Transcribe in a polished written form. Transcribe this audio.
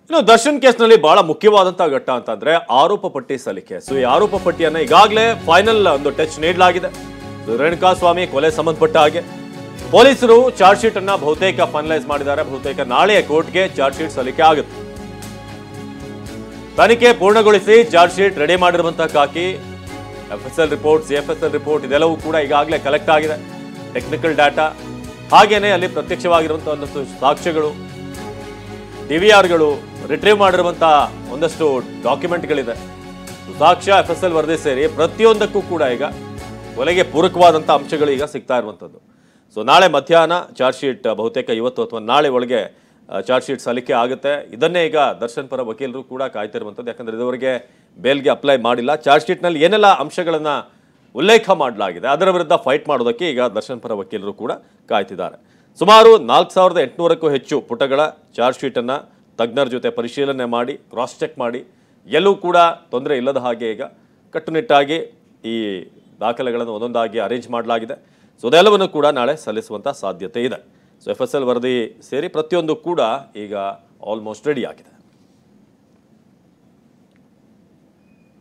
ಇನ್ನು ದರ್ಶನ್ ಕೇಸ್ನಲ್ಲಿ ಬಹಳ ಮುಖ್ಯವಾದಂತಹ ಘಟ್ಟ ಅಂತಂದ್ರೆ ಆರೋಪ ಪಟ್ಟಿ ಸಲ್ಲಿಕೆ. ಸೊ ಈ ಆರೋಪ ಪಟ್ಟಿಯನ್ನ ಈಗಾಗಲೇ ಫೈನಲ್ ಒಂದು ಟಚ್ ನೀಡಲಾಗಿದೆ. ರೇಣುಕಾಸ್ವಾಮಿ ಕೊಲೆ ಸಂಬಂಧಪಟ್ಟ ಹಾಗೆ ಪೊಲೀಸರು ಚಾರ್ಜ್ ಶೀಟ್ ಅನ್ನ ಬಹುತೇಕ ಫೈನಲೈಸ್ ಮಾಡಿದ್ದಾರೆ. ಬಹುತೇಕ ನಾಳೆ ಕೋರ್ಟ್ಗೆ ಚಾರ್ಜ್ ಶೀಟ್ ಸಲ್ಲಿಕೆ ಆಗುತ್ತೆ. ತನಿಖೆ ಪೂರ್ಣಗೊಳಿಸಿ ಚಾರ್ಜ್ ಶೀಟ್ ರೆಡಿ ಮಾಡಿರುವಂತಹ ಕಾಕಿ FSL ರಿಪೋರ್ಟ್, CFSL ರಿಪೋರ್ಟ್ ಇದೆಲ್ಲವೂ ಕೂಡ ಈಗಾಗಲೇ ಕಲೆಕ್ಟ್ ಆಗಿದೆ. ಟೆಕ್ನಿಕಲ್ ಡಾಟಾ ಹಾಗೇನೆ ಅಲ್ಲಿ ಪ್ರತ್ಯಕ್ಷವಾಗಿರುವಂತಹ ಒಂದಷ್ಟು ಸಾಕ್ಷ್ಯಗಳು, DVRಗಳು, ರಿಟ್ರೀವ್ ಮಾಡಿರುವಂತಹ ಒಂದಷ್ಟು ಡಾಕ್ಯುಮೆಂಟ್ಗಳಿದೆ. ಸಾಕ್ಷ್ಯ FSL ವರದಿ ಸೇರಿ ಪ್ರತಿಯೊಂದಕ್ಕೂ ಕೂಡ ಈಗ ಕೊಲೆಗೆ ಪೂರಕವಾದಂತಹ ಅಂಶಗಳು ಈಗ ಸಿಗ್ತಾ ಇರುವಂಥದ್ದು. ಸೊ ನಾಳೆ ಮಧ್ಯಾಹ್ನ ಚಾರ್ಜ್ ಶೀಟ್ ಬಹುತೇಕ ಇವತ್ತು ಅಥವಾ ನಾಳೆ ಒಳಗೆ ಚಾರ್ಜ್ ಶೀಟ್ ಸಲ್ಲಿಕೆ ಆಗುತ್ತೆ. ಇದನ್ನೇ ಈಗ ದರ್ಶನ್ ಪರ ವಕೀಲರು ಕೂಡ ಕಾಯ್ತಿರುವಂಥದ್ದು. ಯಾಕಂದರೆ ಇದುವರೆಗೆ ಬೇಲ್ಗೆ ಅಪ್ಲೈ ಮಾಡಿಲ್ಲ. ಚಾರ್ಜ್ ಶೀಟ್ನಲ್ಲಿ ಏನೆಲ್ಲ ಅಂಶಗಳನ್ನು ಉಲ್ಲೇಖ ಮಾಡಲಾಗಿದೆ ಅದರ ವಿರುದ್ಧ ಫೈಟ್ ಮಾಡೋದಕ್ಕೆ ಈಗ ದರ್ಶನ್ ಪರ ವಕೀಲರು ಕೂಡ ಕಾಯ್ತಿದ್ದಾರೆ. ಸುಮಾರು 4800ಕ್ಕೂ ಹೆಚ್ಚು ಪುಟಗಳ ಚಾರ್ಜ್ ಶೀಟನ್ನು ತಜ್ಞರ ಜೊತೆ ಪರಿಶೀಲನೆ ಮಾಡಿ ಕ್ರಾಸ್ ಚೆಕ್ ಮಾಡಿ ಎಲ್ಲೂ ಕೂಡ ತೊಂದರೆ ಇಲ್ಲದ ಹಾಗೆ ಈಗ ಕಟ್ಟುನಿಟ್ಟಾಗಿ ಈ ದಾಖಲೆಗಳನ್ನು ಒಂದೊಂದಾಗಿ ಅರೇಂಜ್ ಮಾಡಲಾಗಿದೆ. ಸೊ ಅದೆಲ್ಲವನ್ನು ಕೂಡ ನಾಳೆ ಸಲ್ಲಿಸುವಂಥ ಸಾಧ್ಯತೆ ಇದೆ. ಸೊ FSL ವರದಿ ಸೇರಿ ಪ್ರತಿಯೊಂದು ಕೂಡ ಈಗ ಆಲ್ಮೋಸ್ಟ್ ರೆಡಿ ಆಗಿದೆ.